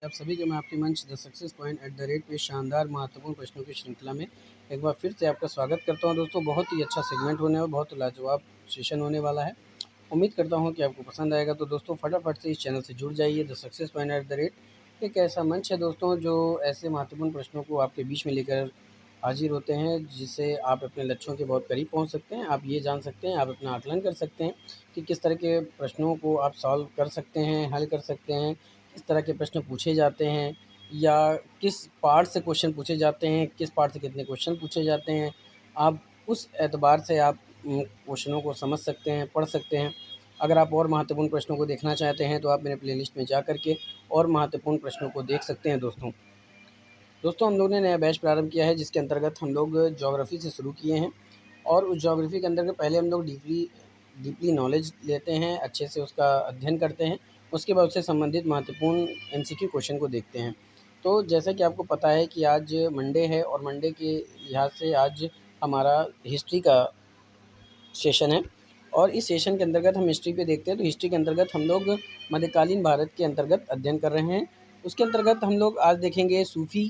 आप सभी के मैं आपके मंच the success point at the rate पे शानदार महत्वपूर्ण प्रश्नों की श्रृंखला में एक बार फिर से आपका स्वागत करता हूं। दोस्तों, बहुत ही अच्छा सेगमेंट होने वाला, बहुत लाजवाब सेशन होने वाला है। उम्मीद करता हूं कि आपको पसंद आएगा। तो दोस्तों, फटाफट से इस चैनल से जुड़ जाइए। The success point at the rate एक ऐसा मंच है दोस्तों, जो ऐसे महत्वपूर्ण प्रश्नों को आपके बीच में लेकर हाजिर होते हैं, जिससे आप अपने लक्ष्यों के बहुत करीब पहुंच सकते हैं। आप ये जान सकते हैं, आप अपना आकलन कर सकते हैं कि किस तरह के प्रश्नों को आप सॉल्व कर सकते हैं, हल कर सकते हैं, किस तरह के प्रश्न पूछे जाते हैं, या किस पार्ट से क्वेश्चन पूछे जाते हैं, किस पार्ट से कितने क्वेश्चन पूछे जाते हैं। आप उस एतबार से आप क्वेश्चनों को समझ सकते हैं, पढ़ सकते हैं। अगर आप और महत्वपूर्ण प्रश्नों को देखना चाहते हैं तो आप मेरे प्लेलिस्ट में जा कर के और महत्वपूर्ण प्रश्नों को देख सकते हैं। दोस्तों, हम लोगों ने नया बैच प्रारंभ किया है, जिसके अंतर्गत हम लोग ज्योग्राफ़ी से शुरू किए हैं। और उस ज्योग्राफ़ी के अंतर्गत पहले हम लोग डीपली नॉलेज लेते हैं, अच्छे से उसका अध्ययन करते हैं। उसके बाद उससे संबंधित महत्वपूर्ण एमसीक्यू क्वेश्चन को देखते हैं। तो जैसा कि आपको पता है कि आज मंडे है, और मंडे के लिहाज से आज हमारा हिस्ट्री का सेशन है। और इस सेशन के अंतर्गत हम हिस्ट्री पे देखते हैं। तो हिस्ट्री के अंतर्गत हम लोग मध्यकालीन भारत के अंतर्गत अध्ययन कर रहे हैं। उसके अंतर्गत हम लोग आज देखेंगे सूफ़ी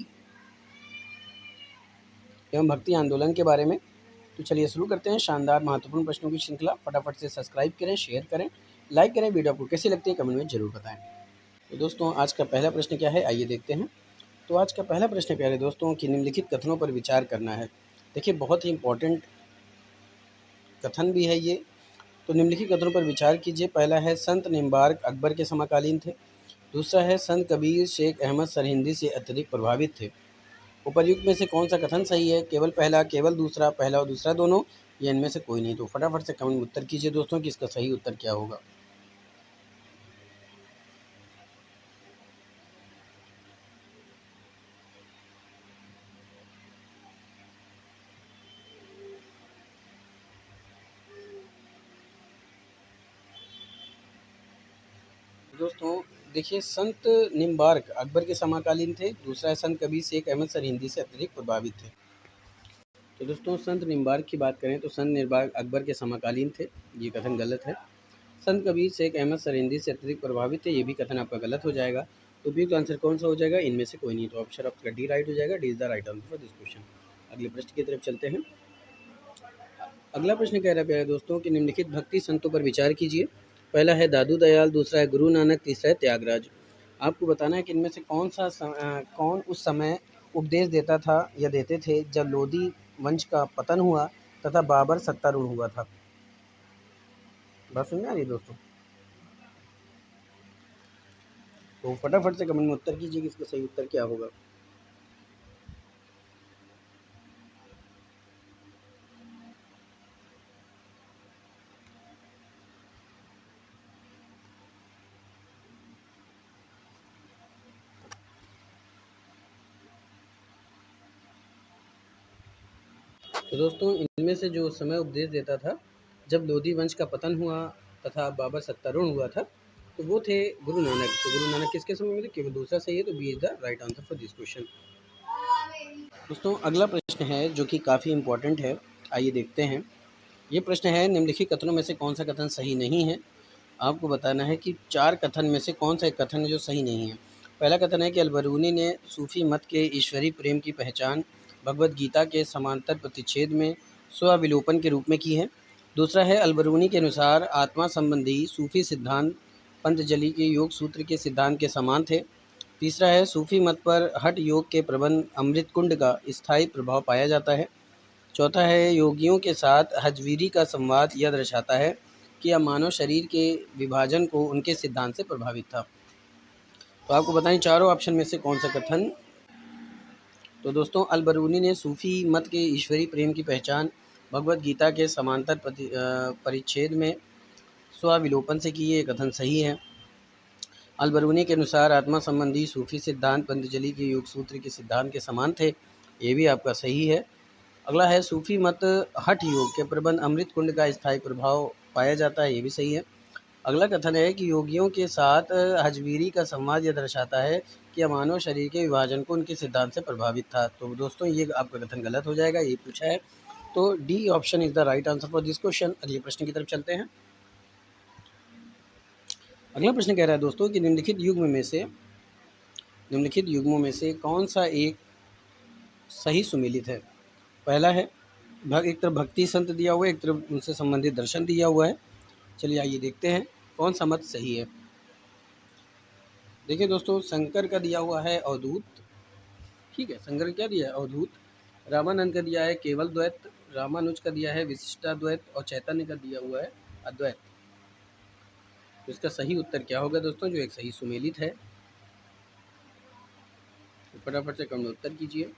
एवं भक्ति आंदोलन के बारे में। तो चलिए शुरू करते हैं शानदार महत्वपूर्ण प्रश्नों की श्रृंखला। फटाफट से सब्सक्राइब करें, शेयर करें, लाइक करें। वीडियो आपको कैसी लगती है कमेंट में ज़रूर बताएं। तो दोस्तों, आज का पहला प्रश्न क्या है, आइए देखते हैं। तो आज का पहला प्रश्न प्यारे दोस्तों कि निम्नलिखित कथनों पर विचार करना है। देखिए, बहुत ही इंपॉर्टेंट कथन भी है ये। तो निम्नलिखित कथनों पर विचार कीजिए। पहला है, संत निम्बार्क अकबर के समकालीन थे। दूसरा है, संत कबीर शेख अहमद सरहिंदी से अत्यधिक प्रभावित थे। उपर्युक्त में से कौन सा कथन सही है? केवल पहला, केवल दूसरा, पहला और दूसरा दोनों, या इनमें से कोई नहीं? तो फटाफट से कमेंट में उत्तर कीजिए दोस्तों कि इसका सही उत्तर क्या होगा। दोस्तों देखिए, संत निम्बार्क अकबर के समकालीन थे। दूसरा है, संत कबीर शेख अहमद सरहिंदी से अत्यधिक प्रभावित थे। तो दोस्तों, संत निम्बार्क की बात करें तो संत निम्बार्क अकबर के समकालीन थे, ये कथन गलत है। संत कबीर शेख अहमद सरहिंदी से अत्यधिक प्रभावित थे, ये भी कथन आपका गलत हो जाएगा। तो उपयुक्त आंसर कौन सा हो जाएगा? इनमें से कोई नहीं। तो ऑप्शन आपका डी राइट हो जाएगा। D is the right answer for this question. अगले प्रश्न की तरफ चलते हैं। अगला प्रश्न कह रहा है प्यारे दोस्तों कि निम्नलिखित भक्ति संतों पर विचार कीजिए। पहला है दादू दयाल, दूसरा है गुरु नानक, तीसरा है त्यागराज। आपको बताना है कि इनमें से कौन उस समय उपदेश देता था या देते थे जब लोधी वंश का पतन हुआ तथा बाबर सत्तारूढ़ हुआ था। बात समझ में आ रही है दोस्तों? तो फटाफट से कमेंट में उत्तर कीजिए कि इसका सही उत्तर क्या होगा। तो दोस्तों, इनमें से जो उस समय उपदेश देता था जब लोधी वंश का पतन हुआ तथा बाबर सत्तारूढ़ हुआ था, तो वो थे गुरु नानक। तो गुरु नानक किसके समय में थे? केवल दूसरा सही है। तो B is the right answer for this question. दोस्तों, अगला प्रश्न है जो कि काफ़ी इम्पोर्टेंट है। आइए देखते हैं। ये प्रश्न है, निम्नलिखित कथनों में से कौन सा कथन सही नहीं है? आपको बताना है कि 4 कथन में से कौन सा एक कथन है जो सही नहीं है। पहला कथन है कि अल-बरूनी ने सूफ़ी मत के ईश्वरीय प्रेम की पहचान भगवद गीता के समांतर प्रतिच्छेद में स्व-विलोपन के रूप में की है। दूसरा है, अल-बरूनी के अनुसार आत्मा संबंधी सूफ़ी सिद्धांत पतंजलि के योग सूत्र के सिद्धांत के समान थे। तीसरा है, सूफ़ी मत पर हठ योग के प्रबंध अमृत कुंड का स्थायी प्रभाव पाया जाता है। चौथा है, योगियों के साथ हजवीरी का संवाद यह दर्शाता है कि यह मानव शरीर के विभाजन को उनके सिद्धांत से प्रभावित था। तो आपको बताएं चारों ऑप्शन में से कौन सा कथन। तो दोस्तों, अल-बरूनी ने सूफ़ी मत के ईश्वरीय प्रेम की पहचान भगवद गीता के समांतर परिच्छेद में स्वाविलोपन से की, ये कथन सही है। अल-बरूनी के अनुसार आत्मा संबंधी सूफ़ी सिद्धांत पतंजलि के योग सूत्र के सिद्धांत के समान थे, ये भी आपका सही है। अगला है, सूफ़ी मत हठ योग के प्रबंध अमृत कुंड का स्थायी प्रभाव पाया जाता है, ये भी सही है। अगला कथन है कि योगियों के साथ हजवीरी का संवाद यह दर्शाता है कि यह मानव शरीर के विभाजन को उनके सिद्धांत से प्रभावित था। तो दोस्तों, ये आपका कथन गलत हो जाएगा, ये पूछा है। तो D option is the right answer for this question. अगले प्रश्न की तरफ चलते हैं। अगला प्रश्न कह रहा है दोस्तों कि निम्नलिखित युग्म में से निम्नलिखित युग्मों में से कौन सा एक सही सुमेलित है? पहला है एक तरफ भक्ति संत दिया हुआ है, एक तरफ उनसे संबंधित दर्शन दिया हुआ है। चलिए आइए देखते हैं कौन सा मत सही है। देखिए दोस्तों, शंकर का दिया हुआ है अवधूत, ठीक है, शंकर क्या दिया है अवधूत। रामानंद का दिया है केवल द्वैत, रामानुज का दिया है विशिष्टाद्वैत और चैतन्य का दिया हुआ है अद्वैत। तो इसका सही उत्तर क्या होगा दोस्तों, जो एक सही सुमेलित है? तो फटाफट से कमेंट में उत्तर कीजिए।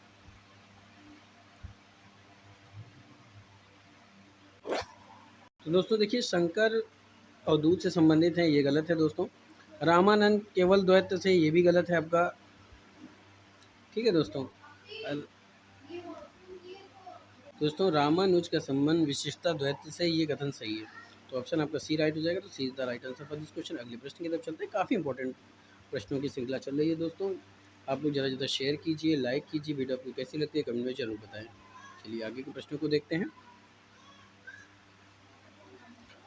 तो दोस्तों देखिए, शंकर अवधूत से संबंधित है, ये गलत है दोस्तों। रामानंद केवल द्वैत से, ये भी गलत है आपका, ठीक है दोस्तों। दोस्तों रामानुज का संबंध विशिष्टा द्वैत से, ये कथन सही है। तो ऑप्शन आपका सी राइट हो जाएगा। तो C is the right answer for this question. अगले प्रश्न की तरफ चलते हैं। काफ़ी इंपॉर्टेंट प्रश्नों की श्रृंखला चल रही है दोस्तों। आप लोग ज़्यादा शेयर कीजिए, लाइक कीजिए, वीडियो आपको कैसी लगती है कमेंट में जरूर बताएं। चलिए आगे के प्रश्नों को देखते हैं।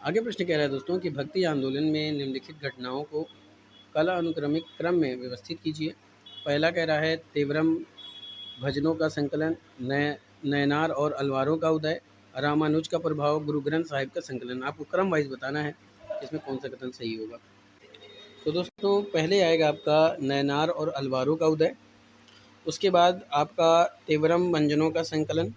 आगे प्रश्न कह रहा है दोस्तों कि भक्ति आंदोलन में निम्नलिखित घटनाओं को कला अनुक्रमिक क्रम में व्यवस्थित कीजिए। पहला कह रहा है तेवरम भजनों का संकलन, नयनार और अलवारों का उदय, रामानुज का प्रभाव, गुरु ग्रंथ साहिब का संकलन। आपको क्रम वाइज बताना है इसमें कौन सा कथन सही होगा। तो दोस्तों पहले आएगा आपका नयनार और अलवारों का उदय, उसके बाद आपका तेवरम भंजनों का संकलन,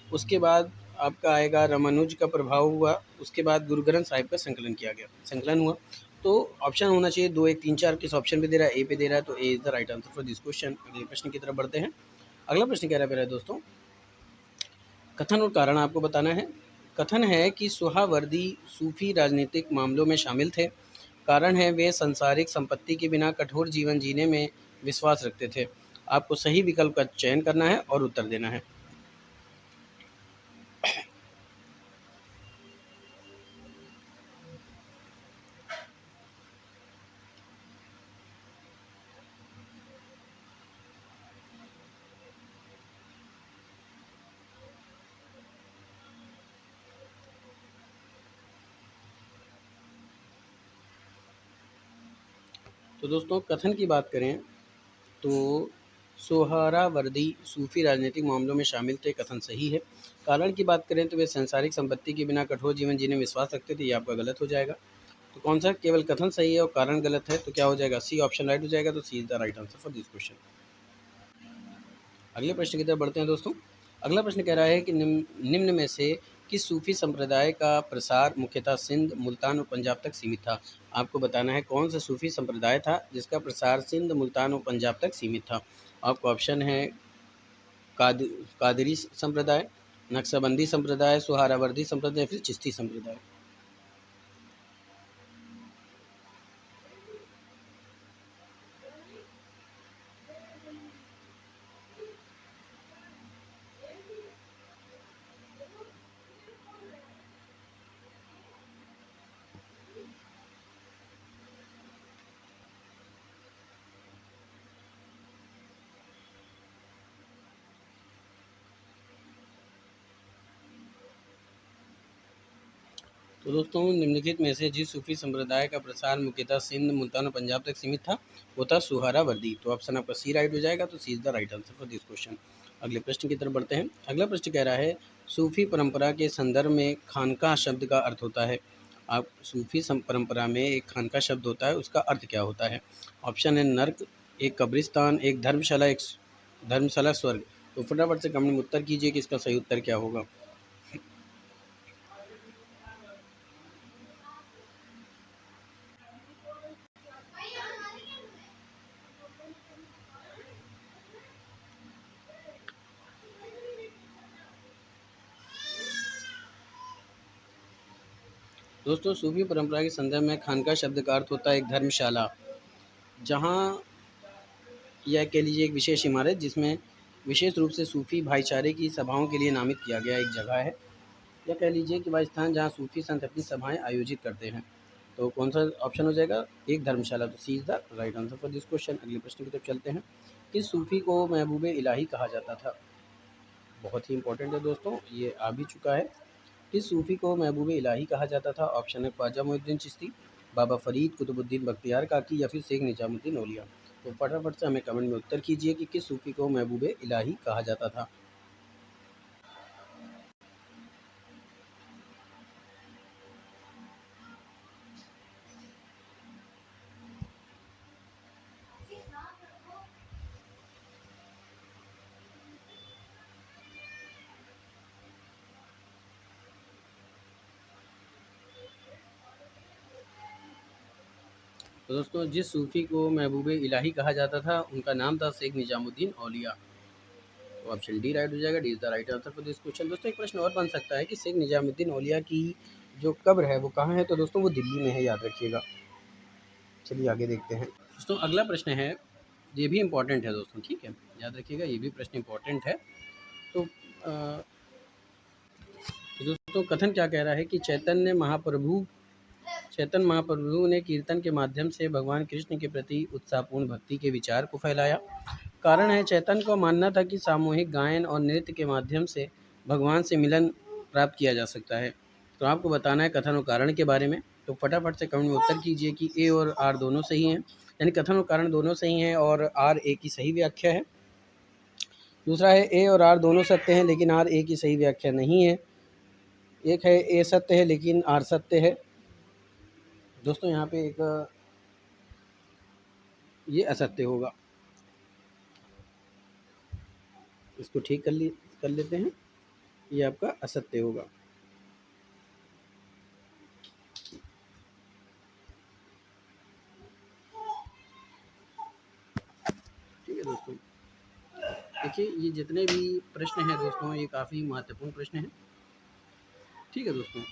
उसके बाद आपका आएगा रामानुज का प्रभाव हुआ, उसके बाद गुरु ग्रंथ साहिब का संकलन हुआ। तो ऑप्शन होना चाहिए 2, 1, 3, 4 किस ऑप्शन पे दे रहा है, ए पे दे रहा है, तो A is the right answer for this question. अगले प्रश्न की तरफ बढ़ते हैं। अगला प्रश्न कह रहा है दोस्तों, कथन और कारण आपको बताना है। कथन है कि सुहावर्दी सूफी राजनीतिक मामलों में शामिल थे। कारण है वे संसारिक संपत्ति के बिना कठोर जीवन जीने में विश्वास रखते थे। आपको सही विकल्प का चयन करना है और उत्तर देना है। तो दोस्तों कथन की बात करें तो सोहरावर्दी सूफी राजनीतिक मामलों में शामिल थे, कथन सही है। कारण की बात करें तो वे सांसारिक संपत्ति के बिना कठोर जीवन जीने में विश्वास रखते थे, ये आपका गलत हो जाएगा। तो कौन सा केवल कथन सही है और कारण गलत है, तो क्या हो जाएगा, सी ऑप्शन राइट हो जाएगा। तो C is the right answer for this question. अगले प्रश्न की तरफ बढ़ते हैं दोस्तों। अगला प्रश्न कह रहा है कि निम्न में से किस सूफी संप्रदाय का प्रसार मुख्यतः सिंध, मुल्तान और पंजाब तक सीमित था। आपको बताना है कौन सा सूफी संप्रदाय था जिसका प्रसार सिंध, मुल्तान और पंजाब तक सीमित था। आपको ऑप्शन है कादरी संप्रदाय, नक्शबंदी संप्रदाय, सुहारावर्दी संप्रदाय या फिर चिश्ती संप्रदाय। तो दोस्तों निम्नलिखित में से जिस सूफी संप्रदाय का प्रसार मुख्यतः सिंध, मुल्तान और पंजाब तक सीमित था वो था सुहारावर्दी। तो ऑप्शन आपका सी राइट हो जाएगा। तो C is the right answer for this question. अगले प्रश्न की तरफ बढ़ते हैं। अगला प्रश्न कह रहा है सूफी परंपरा के संदर्भ में खानका शब्द का अर्थ होता है। आप सूफी परंपरा में एक खानका शब्द होता है, उसका अर्थ क्या होता है। ऑप्शन है नर्क, एक कब्रिस्तान, एक धर्मशाला, एक धर्मशाला स्वर्ग। तो फटाफट से कमेंट में उत्तर कीजिए कि इसका सही उत्तर क्या होगा। दोस्तों सूफी परंपरा के संदर्भ में खानका शब्द का अर्थ होता है एक धर्मशाला, जहाँ यह कह लीजिए एक विशेष इमारत जिसमें विशेष रूप से सूफी भाईचारे की सभाओं के लिए नामित किया गया एक जगह है, या कह लीजिए कि वह स्थान जहाँ सूफी संत अपनी सभाएं आयोजित करते हैं। तो कौन सा ऑप्शन हो जाएगा, एक धर्मशाला। तो C is the right answer for this question. अगले प्रश्न की तरफ चलते हैं। किस सूफी को महबूब इलाही कहा जाता था। बहुत ही इंपॉर्टेंट है दोस्तों, ये आ भी चुका है। किस सूफ़ी को महबूब इलाही कहा जाता था। ऑप्शन है ख्वाजा मोइनुद्दीन चिश्ती, बाबा फ़रीद, कुतुबुद्दीन बख्तियार काकी या फिर शेख निजामुद्दीन औलिया। तो फटाफट से हमें कमेंट में उत्तर कीजिए कि किस सूफ़ी को महबूब इलाही कहा जाता था। तो दोस्तों जिस सूफ़ी को महबूब इलाही कहा जाता था उनका नाम था शेख निजामुद्दीन औलिया। तो ऑप्शन डी राइट हो जाएगा। D is the right answer for this question. दोस्तों एक प्रश्न और बन सकता है कि शेख निजामुद्दीन औलिया की जो कब्र है वो कहाँ है? तो दोस्तों वो दिल्ली में है, याद रखिएगा। चलिए आगे देखते हैं। दोस्तों अगला प्रश्न है, ये भी इम्पोर्टेंट है दोस्तों, ठीक है, याद रखिएगा, ये भी प्रश्न इम्पोर्टेंट है। तो दोस्तों कथन क्या कह रहा है कि चैतन्य महाप्रभु ने कीर्तन के माध्यम से भगवान कृष्ण के प्रति उत्साहपूर्ण भक्ति के विचार को फैलाया। कारण है, चैतन्य को मानना था कि सामूहिक गायन और नृत्य के माध्यम से भगवान से मिलन प्राप्त किया जा सकता है। तो आपको बताना है कथन और कारण के बारे में। तो फटाफट से कमेंट में उत्तर कीजिए कि ए और आर दोनों सही हैं, यानी कथन और कारण दोनों सही हैं और आर ए की सही व्याख्या है। दूसरा है ए और आर दोनों सत्य हैं लेकिन आर ए की सही व्याख्या नहीं है। एक है ए सत्य है लेकिन आर सत्य है। दोस्तों यहाँ पे एक ये असत्य होगा, इसको ठीक कर लेते हैं, ये आपका असत्य होगा। ठीक है दोस्तों, देखिए ये जितने भी प्रश्न हैं दोस्तों ये काफ़ी महत्वपूर्ण प्रश्न हैं। ठीक है दोस्तों,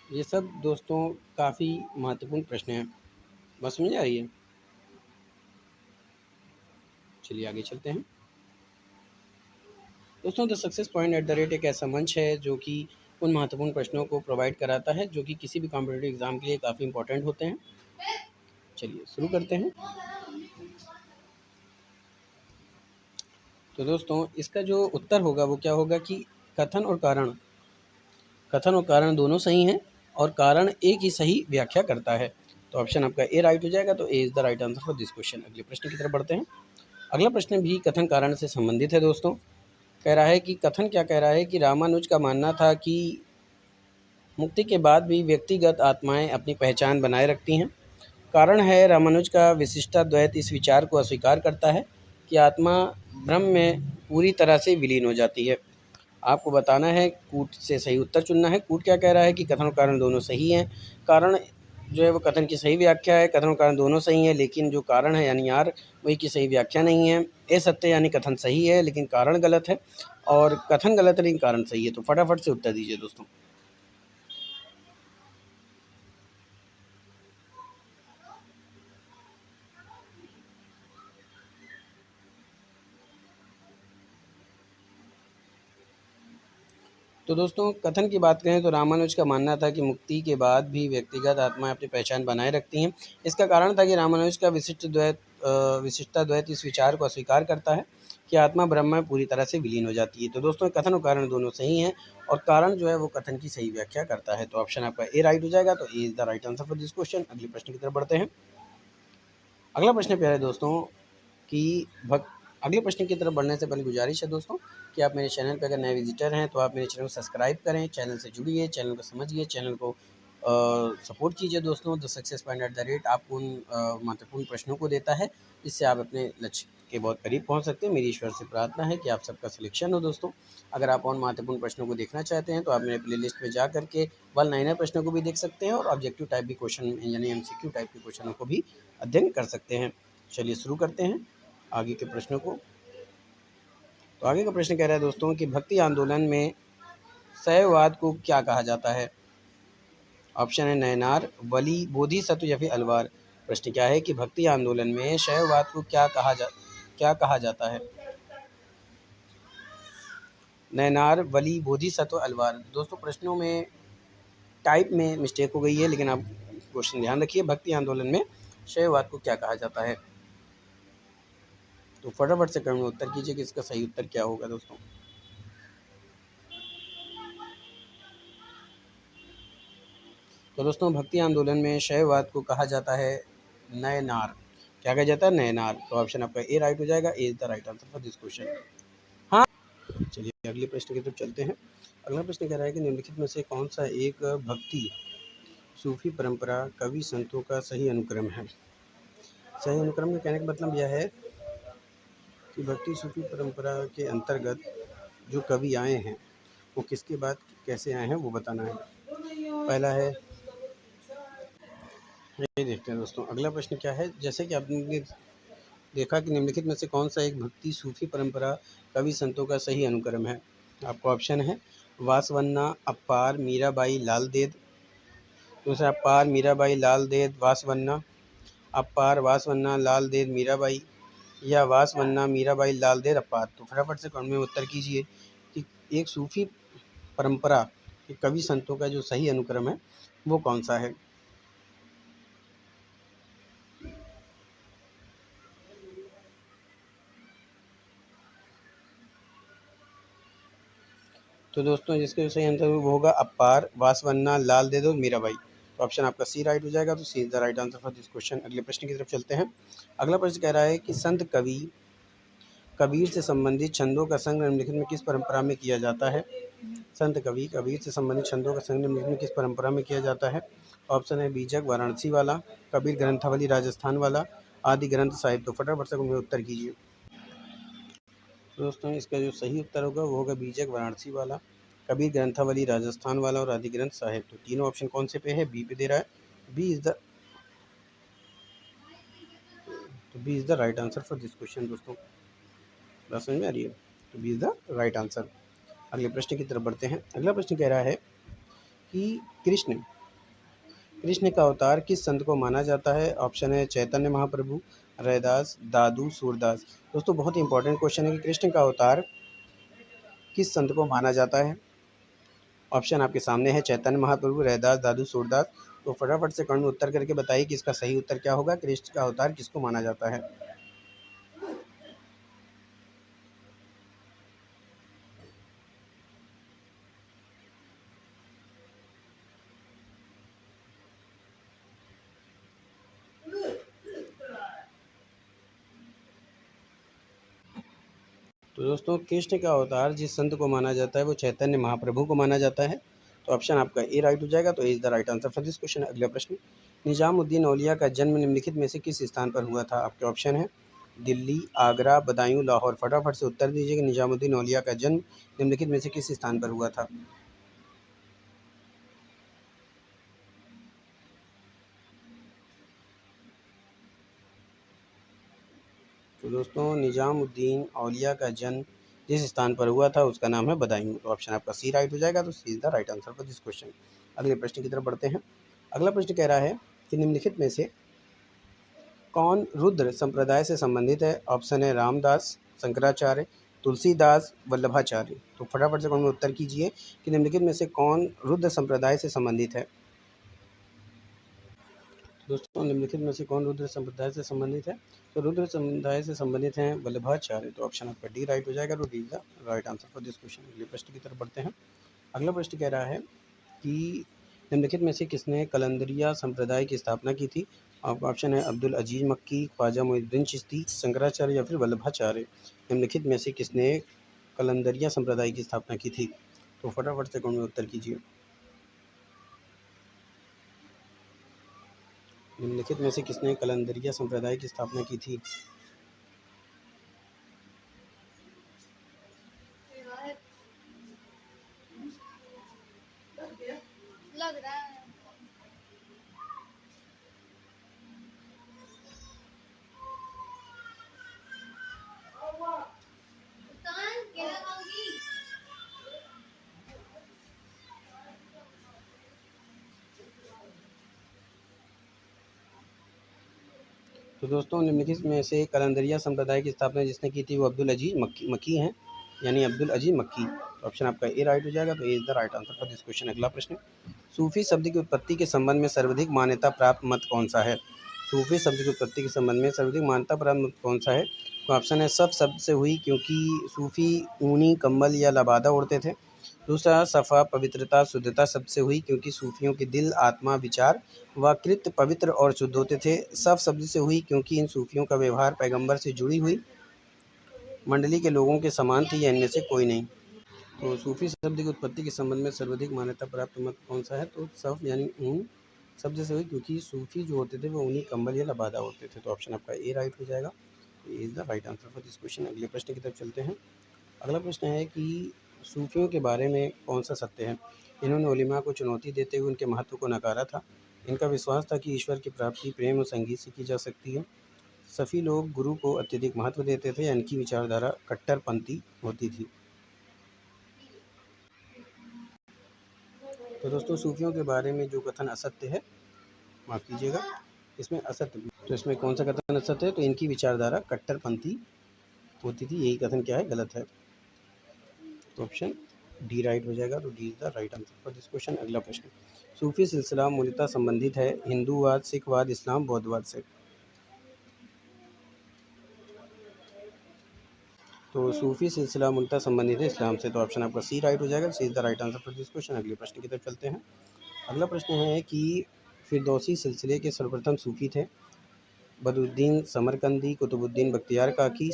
ये सब दोस्तों काफ़ी महत्वपूर्ण प्रश्न हैं। बस समझ आ रही है? चलिए आगे चलते हैं। दोस्तों the success point at the rate एक ऐसा मंच है जो कि उन महत्वपूर्ण प्रश्नों को प्रोवाइड कराता है जो कि किसी भी कॉम्पिटिटिव एग्ज़ाम के लिए काफ़ी इंपॉर्टेंट होते हैं। चलिए शुरू करते हैं। तो दोस्तों इसका जो उत्तर होगा वो क्या होगा कि कथन और कारण दोनों सही हैं और कारण ए की सही व्याख्या करता है। तो ऑप्शन आपका ए राइट हो जाएगा। तो A is the right answer for this question. अगले प्रश्न की तरफ बढ़ते हैं। अगला प्रश्न भी कथन कारण से संबंधित है दोस्तों। कह रहा है कि कथन क्या कह रहा है कि रामानुज का मानना था कि मुक्ति के बाद भी व्यक्तिगत आत्माएं अपनी पहचान बनाए रखती हैं। कारण है, रामानुज का विशिष्टाद्वैत इस विचार को अस्वीकार करता है कि आत्मा ब्रह्म में पूरी तरह से विलीन हो जाती है। आपको बताना है, कूट से सही उत्तर चुनना है। कूट क्या कह रहा है कि कथन और कारण दोनों सही हैं। कारण जो है वो कथन की सही व्याख्या है, कथन और कारण दोनों सही हैं लेकिन जो कारण है यानी आर वही की सही व्याख्या नहीं है। ए सत्य यानी कथन सही है लेकिन कारण गलत है और कथन गलत है लेकिन कारण सही है। तो फटाफट से उत्तर दीजिए दोस्तों। तो दोस्तों कथन की बात करें तो रामानुज का मानना था कि मुक्ति के बाद भी व्यक्तिगत आत्माएं अपनी पहचान बनाए रखती हैं। इसका कारण था कि रामानुज का विशिष्टाद्वैत इस विचार को अस्वीकार करता है कि आत्मा ब्रह्म में पूरी तरह से विलीन हो जाती है। तो दोस्तों कथन और कारण दोनों सही हैं और कारण जो है वो कथन की सही व्याख्या करता है। तो ऑप्शन आपका ए राइट हो जाएगा। तो A is the right answer for this question. अगले प्रश्न की तरफ बढ़ते हैं। अगला प्रश्न प्यारे दोस्तों कि अगले प्रश्न की तरफ बढ़ने से पहले गुजारिश है दोस्तों कि आप मेरे चैनल पर अगर नए विजिटर हैं तो आप मेरे चैनल को सब्सक्राइब करें, चैनल से जुड़िए, चैनल को समझिए, चैनल को सपोर्ट कीजिए दोस्तों। The success point at the rate आपको उन महत्वपूर्ण प्रश्नों को देता है जिससे आप अपने लक्ष्य के बहुत करीब पहुंच सकते हैं। मेरी ईश्वर से प्रार्थना है कि आप सबका सिलेक्शन हो दोस्तों। अगर आप और महत्वपूर्ण प्रश्नों को देखना चाहते हैं तो आप मेरे प्लेलिस्ट में जा करके 1 लाइनर प्रश्नों को भी देख सकते हैं और ऑब्जेक्टिव टाइप भी क्वेश्चन यानी एमसीक्यू टाइप के क्वेश्चनों को भी अध्ययन कर सकते हैं। चलिए शुरू करते हैं आगे के प्रश्नों को। तो आगे का प्रश्न कह रहा है दोस्तों कि भक्ति आंदोलन में शैववाद को क्या कहा जाता है? ऑप्शन है नयनार, वली, बोधिसत्व या फिर अलवार। प्रश्न क्या है कि भक्ति आंदोलन में शैववाद को क्या कहा जाता है? नयनार, वली, बोधिसत्व, अलवार। दोस्तों प्रश्नों में टाइप में मिस्टेक हो गई है लेकिन आप क्वेश्चन ध्यान रखिए। भक्ति आंदोलन में शैववाद को क्या कहा जाता है? तो फटाफट से कमेंट में उत्तर कीजिए कि इसका सही उत्तर क्या होगा दोस्तों। तो दोस्तों भक्ति आंदोलन में शैववाद को कहा जाता है नयनार। क्या कहा जाता है? नयनार। तो ऑप्शन आपका ए राइट हो जाएगा। A is the right answer for this question. हाँ, चलिए अगले प्रश्न की तरफ चलते हैं। अगला प्रश्न कह रहा है कि निम्नलिखित में से कौन सा एक भक्ति सूफी परंपरा कवि संतों का सही अनुक्रम है? सही अनुक्रम के कहने का मतलब यह है कि भक्ति सूफी परंपरा के अंतर्गत जो कवि आए हैं वो किसके बाद कैसे आए हैं वो बताना है। पहला है, ये देखते हैं दोस्तों। अगला प्रश्न क्या है, जैसे कि आपने देखा कि निम्नलिखित में से कौन सा एक भक्ति सूफी परंपरा कवि संतों का सही अनुक्रम है। आपको ऑप्शन है वासवन्ना, अप्पार, मीराबाई, लाल देद। दूसरा अप्पार, मीराबाई, लाल देद, वासवन्ना। अप्पार, वासवन्ना, लाल देद, मीराबाई, या वासवन्ना, मीराबाई, लाल देद, अप्पार। तो फटाफट से कमेंट में उत्तर कीजिए कि एक सूफी परंपरा के कवि संतों का जो सही अनुक्रम है वो कौन सा है। तो दोस्तों जिसका सही आंसर वो होगा अप्पार, वासवन्ना, लाल देद और मीराबाई। तो ऑप्शन आपका सी राइट हो जाएगा। तो C is the right answer for this question. अगले प्रश्न की तरफ चलते हैं। अगला प्रश्न कह रहा है कि संत कवि कबीर से संबंधित छंदों का संग्रह निम्नलिखित में किस परंपरा में किया जाता है? संत कवि कबीर से संबंधित छंदों का संग्रह निम्नलिखित में किस परंपरा में किया जाता है? ऑप्शन है बीजक वाराणसी वाला, कबीर ग्रंथावली राजस्थान वाला, आदि ग्रंथ साहिब। तो फटाफट से उनमें उत्तर कीजिए। तो दोस्तों इसका जो सही उत्तर होगा वो होगा बीजक वाराणसी वाला, कबीर ग्रंथावली राजस्थान वाला और आदि ग्रंथ साहिब। तो तीनों ऑप्शन कौन से पे है? बी पे दे रहा है। B is the right answer for this question. दोस्तों बात समझ में आ रही है? तो B is the right answer. अगले प्रश्न की तरफ बढ़ते हैं। अगला प्रश्न कह रहा है कि कृष्ण का अवतार किस संत को माना जाता है? ऑप्शन है चैतन्य महाप्रभु, रैदास, दादू, सूरदास। दोस्तों बहुत ही इंपॉर्टेंट क्वेश्चन है कि कृष्ण का अवतार किस संत को माना जाता है। ऑप्शन आपके सामने है चैतन्य महाप्रभु, रैदास, दादू, सूरदास। तो फटाफट से कमेंट में उत्तर करके बताइए कि इसका सही उत्तर क्या होगा। कृष्ण का अवतार किसको माना जाता है? तो दोस्तों कृष्ण का अवतार जिस संत को माना जाता है वो चैतन्य महाप्रभु को माना जाता है। तो ऑप्शन आपका ए राइट हो जाएगा। तो A is the right answer for this question. अगला प्रश्न, निजामुद्दीन औलिया का जन्म निम्नलिखित में से किस स्थान पर हुआ था? आपके ऑप्शन है दिल्ली, आगरा, बदायूं, लाहौर। फटाफट से उत्तर दीजिए कि निजामुद्दीन औलिया का जन्म निम्नलिखित में से किस स्थान पर हुआ था। तो दोस्तों निजामुद्दीन औलिया का जन्म जिस स्थान पर हुआ था उसका नाम है बदायूं। तो ऑप्शन आपका सी राइट हो जाएगा। तो C is the right answer for this question. अगले प्रश्न की तरफ बढ़ते हैं। अगला प्रश्न कह रहा है कि निम्नलिखित में से कौन रुद्र संप्रदाय से संबंधित है? ऑप्शन है रामदास, शंकराचार्य, तुलसीदास, वल्लभाचार्य। तो फटाफट से कौन उत्तर कीजिए कि निम्नलिखित में से कौन रुद्र संप्रदाय से संबंधित है। दोस्तों निम्नलिखित में से कौन रुद्र संप्रदाय से संबंधित है? तो रुद्र समुदाय से संबंधित हैं वल्लभाचार्य। तो ऑप्शन आपका डी राइट हो जाएगा। तो D is the right answer for this question. अगले प्रश्न की तरफ बढ़ते हैं। अगला प्रश्न कह रहा है कि निम्नलिखित में से किसने कलंदरिया संप्रदाय की स्थापना की थी? आपका ऑप्शन है अब्दुल अजीज मक्की, ख्वाजा मोइनुद्दीन चिश्ती, शंकराचार्य या फिर वल्लभाचार्य। निम्नलिखित में से किसने कलंदरिया संप्रदाय की स्थापना की थी? तो फटाफट से कमेंट में उत्तर कीजिए। निम्नलिखित में से किसने कलंदरिया संप्रदाय की स्थापना की थी? लग रहा है तो दोस्तों निम्नलिखित में से कलंदरिया संप्रदाय की स्थापना जिसने की थी वो अब्दुल अजीज मक्की हैं, यानी अब्दुल अजीज मक्की। तो ऑप्शन आपका ए राइट हो जाएगा। तो A is the right answer for this question. अगला प्रश्न, सूफी शब्द की उत्पत्ति के संबंध में सर्वाधिक मान्यता प्राप्त मत कौन सा है? सूफी शब्द की उत्पत्ति के संबंध में सर्वाधिक मान्यता प्राप्त मत कौन सा है? तो ऑप्शन है सब शब्द से हुई, क्योंकि सूफी ऊनी, कंबल या लबादा ओढ़ते थे। दूसरा सफ़ा पवित्रता शुद्धता सबसे हुई क्योंकि सूफियों के दिल आत्मा विचार व कृत्य पवित्र और शुद्ध होते थे। सब शब्द से हुई क्योंकि इन सूफियों का व्यवहार पैगंबर से जुड़ी हुई मंडली के लोगों के समान थी या इनमें से कोई नहीं। तो सूफी शब्द की उत्पत्ति के संबंध में सर्वाधिक मान्यता प्राप्त मत कौन सा है? तो सफ़ यानी ऊन शब्द से हुई क्योंकि सूफी जो होते थे वो ऊनी कंबल या लबादा होते थे। तो ऑप्शन आपका ए राइट हो जाएगा। A is the right answer for this question. अगले प्रश्न की तरफ चलते हैं। अगला प्रश्न है कि सूफियों के बारे में कौन सा सत्य है? इन्होंने उलिमा को चुनौती देते हुए उनके महत्व को नकारा था। इनका विश्वास था कि ईश्वर की प्राप्ति प्रेम और संगीत से की जा सकती है। सफ़ी लोग गुरु को अत्यधिक महत्व देते थे या इनकी विचारधारा कट्टरपंथी होती थी। तो दोस्तों सूफियों के बारे में जो कथन असत्य है, माफ़ कीजिएगा, इसमें असत्य, तो इसमें कौन सा कथन असत्य है? तो इनकी विचारधारा कट्टरपंथी होती थी, यही कथन क्या है? गलत है। तो ऑप्शन डी राइट हो जाएगा। तो D is the right answer for this question. अगला प्रश्न, सूफी सिलसिला मूलतः संबंधित है हिंदूवाद, सिखवाद, इस्लाम, बौद्धवाद से। तो सूफी सिलसिला मूलतः संबंधित है इस्लाम से। तो ऑप्शन आपका सी राइट हो जाएगा। C is the right answer for this question. अगले प्रश्न की तरफ चलते हैं। अगला प्रश्न है कि फिरदौसी सिलसिले के सर्वप्रथम सूफी थे बदरुद्दीन समरकंदी, कुतुबुद्दीन बख्तियार काकी,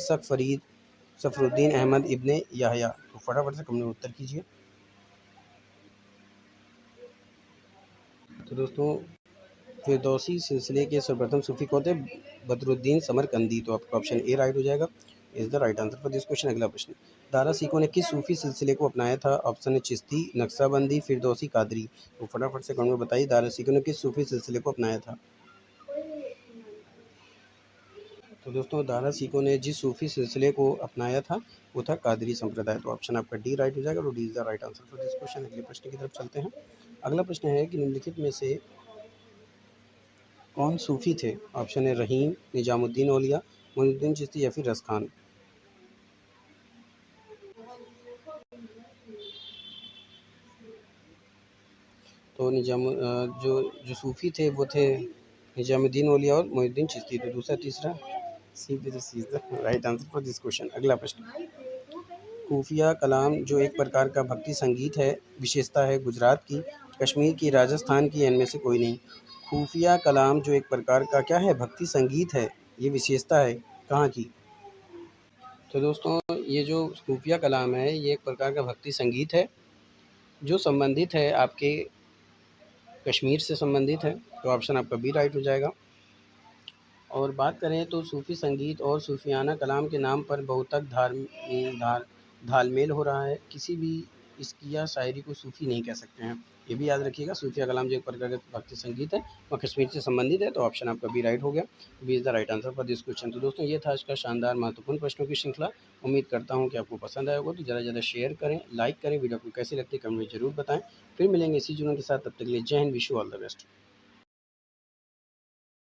सफरुद्दीन अहमद इब्ने याहया। तो फटाफट से कमेंट में उत्तर कीजिए। तो दोस्तों फिरदौसी सिलसिले के सर्वप्रथम सूफी कौन थे? बदरुद्दीन समरकंदी। तो आपका ऑप्शन ए राइट हो जाएगा। Is the right answer for this question. अगला प्रश्न, दारा सिकों ने किस सूफी सिलसिले को अपनाया था? ऑप्शन है चिश्ती, नक्शबंदी, फिरदौसी, कादरी। तो फटाफट से कमेंट में बताइए दारा सिकों ने किस सूफी सिलसिले को अपनाया था? तो दोस्तों दारा सिकों ने जिस सूफी सिलसिले को अपनाया था वो था कादरी संप्रदाय। तो ऑप्शन आपका डी राइट हो जाएगा। तो D is the right answer for this question. अगले प्रश्न की तरफ चलते हैं। अगला प्रश्न है कि निम्नलिखित में से कौन सूफी थे? ऑप्शन है रहीम, निजामुद्दीन औलिया, मोइनुद्दीन चिश्ती या फिर रस खान। तो जो जो सूफी थे वो थे निजामुद्दीन औलिया और मोइनुद्दीन चिश्ती। तो दूसरा तीसरा C is the right answer for this question. अगला प्रश्न, खुफिया कलाम जो एक प्रकार का भक्ति संगीत है, विशेषता है गुजरात की, कश्मीर की, राजस्थान की, इनमें से कोई नहीं। खुफिया कलाम जो एक प्रकार का क्या है? भक्ति संगीत है, ये विशेषता है कहाँ की? तो दोस्तों ये जो खुफिया कलाम है ये एक प्रकार का भक्ति संगीत है जो संबंधित है आपके कश्मीर से संबंधित है। तो ऑप्शन आपका बी राइट हो जाएगा। और बात करें तो सूफ़ी संगीत और सूफियाना कलाम के नाम पर बहुत तक घालमेल हो रहा है। किसी भी इसकी या शायरी को सूफ़ी नहीं कह सकते हैं, ये भी याद रखिएगा। सूफिया कलाम जो एक प्रकार का भक्ति संगीत है वह कश्मीर से संबंधित है। तो ऑप्शन आपका बी राइट हो गया। B is the right answer for this question. तो दोस्तों ये था आज का शानदार महत्वपूर्ण प्रश्नों की श्रृंखला। उम्मीद करता हूँ कि आपको पसंद आया होगा। तो ज़्यादा से ज़्यादा शेयर करें, लाइक करें, वीडियो को कैसी लगती है कमेंट में ज़रूर बताएं। फिर मिलेंगे इसी जुनून के साथ, तब तक के लिए जय Hind, wish you all the best.